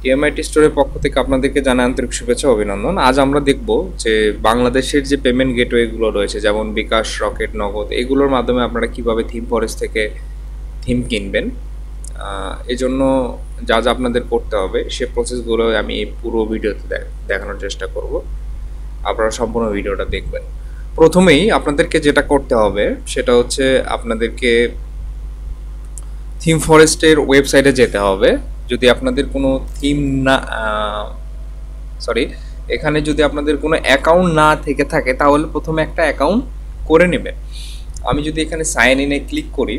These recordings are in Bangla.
টিএমআইটি স্টোরের পক্ষ থেকে আপনাদেরকে জানাই আন্তরিক শুভেচ্ছা ও অভিনন্দন। আজ আমরা দেখব যে বাংলাদেশের যে পেমেন্ট গেটওয়েগুলো রয়েছে, যেমন বিকাশ, রকেট, নগদ, এগুলোর মাধ্যমে আপনারা কিভাবে থিম ফরেস্ট থেকে থিম কিনবেন। এজন্য যা যা আপনাদের করতে হবে সে প্রসেসগুলো আমি পুরো ভিডিওতে দেখানোর চেষ্টা করব। আপনারা সম্পূর্ণ ভিডিওটা দেখবেন। প্রথমেই আপনাদেরকে যেটা করতে হবে সেটা হচ্ছে আপনাদেরকে থিম ফরেস্টের ওয়েবসাইটে যেতে হবে। যদি আপনাদের কোনো থিম না সরি এখানে যদি আপনাদের কোনো অ্যাকাউন্ট না থেকে থাকে তাহলে প্রথমে একটা অ্যাকাউন্ট করে নেবেন। আমি যদি এখানে সাইন ইনে ক্লিক করি,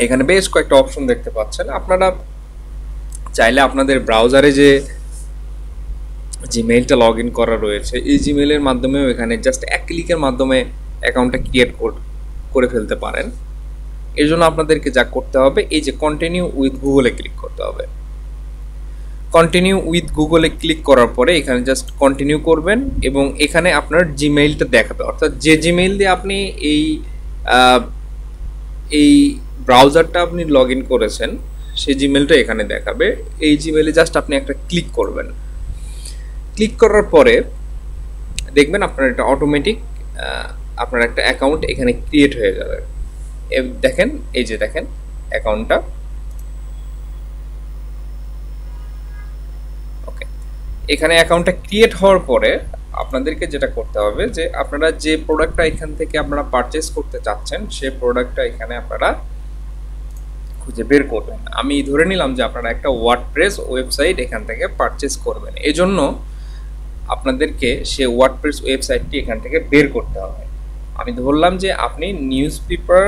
এখানে বেশ কয়েকটা অপশন দেখতে পাচ্ছেন। আপনারা চাইলে আপনাদের ব্রাউজারে যে জিমেইলটা লগ ইন করা রয়েছে এই জিমেইলের মাধ্যমেও এখানে জাস্ট এক ক্লিকের মাধ্যমে অ্যাকাউন্টটা ক্রিয়েট করে ফেলতে পারেন। এর জন্য আপনাদেরকে যা করতে হবে, এই যে কন্টিনিউ উইথ গুগলে ক্লিক করতে হবে। কন্টিনিউ উইথ গুগলে ক্লিক করার পরে এখানে জাস্ট কন্টিনিউ করবেন এবং এখানে আপনার জিমেইলটা দেখাবে, অর্থাৎ যে জিমেইল দিয়ে আপনি এই ব্রাউজারটা আপনি লগ ইন করেছেন সেই জিমেইলটা এখানে দেখাবে। এই জিমেইলে জাস্ট আপনি একটা ক্লিক করবেন। ক্লিক করার পরে দেখবেন আপনার একটা অটোমেটিক আপনার একটা অ্যাকাউন্ট এখানে ক্রিয়েট হয়ে যাবে। দেখেন, এই যে দেখেন অ্যাকাউন্টটা। ওকে, এখানে অ্যাকাউন্টটা ক্রিয়েট হওয়ার পরে আপনাদেরকে যেটা করতে হবে যে আপনারা যে প্রোডাক্টটা এখান থেকে আপনারা পারচেস করতে চাচ্ছেন সেই প্রোডাক্টটা এখানে আপনারা খুঁজে বের করবেন। আমি ধরে নিলাম যে আপনারা একটা ওয়ার্ডপ্রেস ওয়েবসাইট এখান থেকে পারচেস করবেন, এজন্য আপনাদেরকে সেই ওয়ার্ডপ্রেস ওয়েবসাইটটি এখান থেকে বের করতে হবে। আমি ধরলাম যে আপনি নিউজপেপার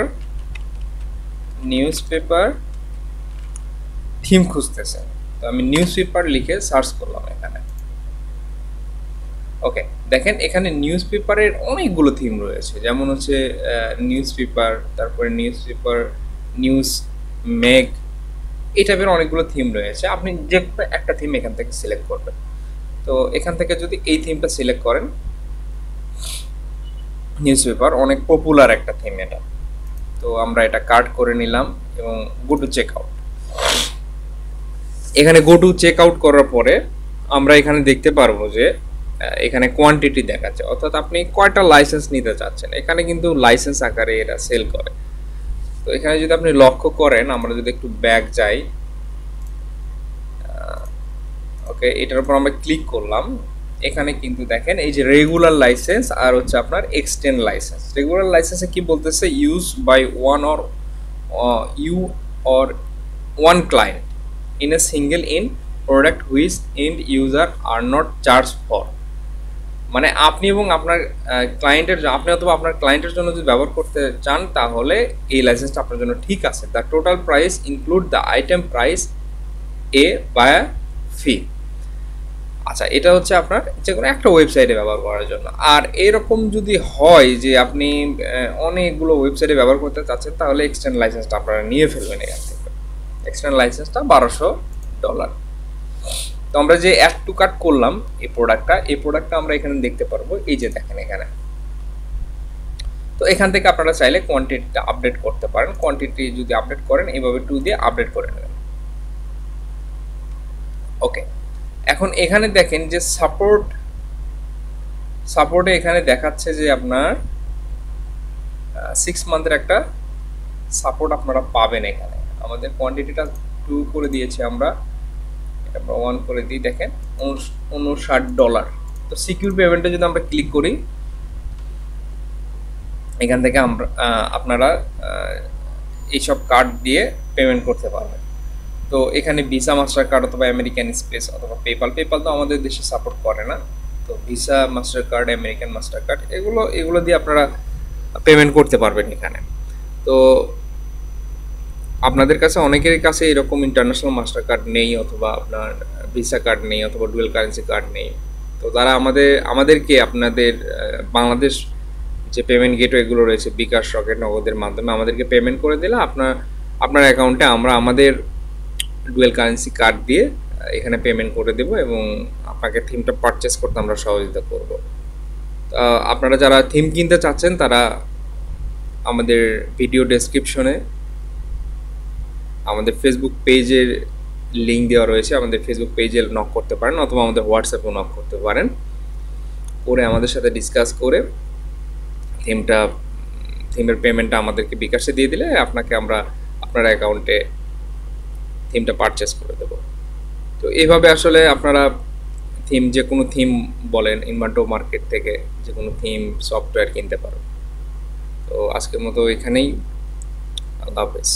থিম খুঁজতেছেন, তো আমি নিউজপেপার লিখে সার্চ করলাম এখানে। ওকে, দেখেন এখানে নিউজপেপারের অনেকগুলো থিম রয়েছে, যেমন হচ্ছে নিউজপেপার, তারপরে নিউজ মেগ, এই টাইপের অনেকগুলো থিম রয়েছে। আপনি যে একটা থিম এখান থেকে সিলেক্ট করবেন। তো এখান থেকে যদি এই থিমটা সিলেক্ট করেন, নিউজপেপার অনেক পপুলার একটা থিম এটা, তো আমরা এটা কার্ট করে নিলাম এবং গো টু চেক আউট। এখানে গো টু চেক আউট করার পরে আমরা এখানে দেখতে পারবো যে এখানে কোয়ান্টিটি দেখাচ্ছে, অর্থাৎ আপনি কয়টা লাইসেন্স নিতে চাচ্ছেন। এখানে কিন্তু লাইসেন্স আকারে এরা সেল করে। তো এখানে যদি আপনি লক্ষ্য করেন, আমরা যদি একটু ব্যাক যাই, ওকে, এটার উপর আমরা ক্লিক করলাম। এখানে কিন্তু দেখেন এই যে রেগুলার লাইসেন্স আর হচ্ছে আপনার এক্সটেন্ড লাইসেন্স। রেগুলার লাইসেন্সে কি বলতেছে, use by one or one client in a single in product which end user are not charge for. মানে আপনি এবং আপনার আপনি অথবা আপনার ক্লায়েন্টের জন্য যদি ব্যবহার করতে চান তাহলে এই লাইসেন্সটা আপনার জন্য ঠিক আছে। The total price include the item price a buy fee. আচ্ছা, এটা হচ্ছে আপনার যে কোনো একটা ওয়েবসাইটে ব্যবহার করার জন্য। আর এরকম যদি হয় যে আপনি অনেকগুলো ওয়েবসাইটে ব্যবহার করতে চাচ্ছেন তাহলে এক্সটেন্ড লাইসেন্সটা আপনারা নিয়ে ফেলবেন এখান থেকে। এক্সটেন্ড লাইসেন্সটা $1200। তো আমরা যে অ্যাড টু কার্ট করলাম এই প্রোডাক্টটা আমরা এখানে দেখতে পারবো। এই যে দেখেন এখানে, তো এখান থেকে আপনারা চাইলে কোয়ান্টিটিটা আপডেট করতে পারেন। কোয়ান্টিটি যদি আপডেট করেন এইভাবে 2 দিয়ে আপডেট করে নেবেন। ওকে, এখন এখানে দেখেন যে সাপোর্টে এখানে দেখাচ্ছে যে আপনার 6 মান্থের একটা সাপোর্ট আপনারা পাবেন। এখানে আমাদের কোয়ান্টিটিটা 2 করে দিয়েছি আমরা, এটা আমরা 1 করে দিই। দেখেন $59। তো সিকিউর পেমেন্টে যদি আমরা ক্লিক করি, এখান থেকে আমরা আপনারা এইসব কার্ড দিয়ে পেমেন্ট করতে পারবেন। তো এখানে ভিসা, মাস্টার কার্ড অথবা আমেরিকান এক্সপ্রেস অথবা পেপাল তো আমাদের দেশে সাপোর্ট করে না। তো visa, master card, American master card এগুলো দিয়ে আপনারা পেমেন্ট করতে পারবেন এখানে। তো আপনাদের কাছে অনেকের কাছে এরকম ইন্টারন্যাশনাল মাস্টার কার্ড নেই, অথবা আপনার ভিসা কার্ড নেই, অথবা ডুয়েল কারেন্সি কার্ড নেই। তো তারা আমাদেরকে আপনাদের বাংলাদেশ যে পেমেন্ট গেটওয়েগুলো রয়েছে, বিকাশ, রকেট, নগদের মাধ্যমে আমাদেরকে পেমেন্ট করে দিলে আপনার অ্যাকাউন্টে আমরা আমাদের ডুয়েল কারেন্সি কার্ড দিয়ে এখানে পেমেন্ট করে দেব এবং আপনাকে থিমটা পারচেস করতে আমরা সহযোগিতা করব। আপনারা যারা থিম কিনতে চাচ্ছেন তারা আমাদের ভিডিও ডেসক্রিপশনে আমাদের ফেসবুক পেজের লিঙ্ক দেওয়া রয়েছে, আমাদের ফেসবুক পেজে নক করতে পারেন অথবা আমাদের হোয়াটসঅ্যাপেও নক করতে পারেন, করে আমাদের সাথে ডিসকাস করে থিমটা থিমের পেমেন্টটা আমাদেরকে বিকাশে দিয়ে দিলে আপনাকে আমরা আপনার অ্যাকাউন্টে থিমটা পারচেস করে দেবো। তো এইভাবে আসলে আপনারা থিম, যে কোনো থিম বলেন, ইনভান্টো মার্কেট থেকে যে কোনো থিম সফটওয়্যার কিনতে পারো। তো আজকের মতো এখানেই, আল্লাহ হাফেজ।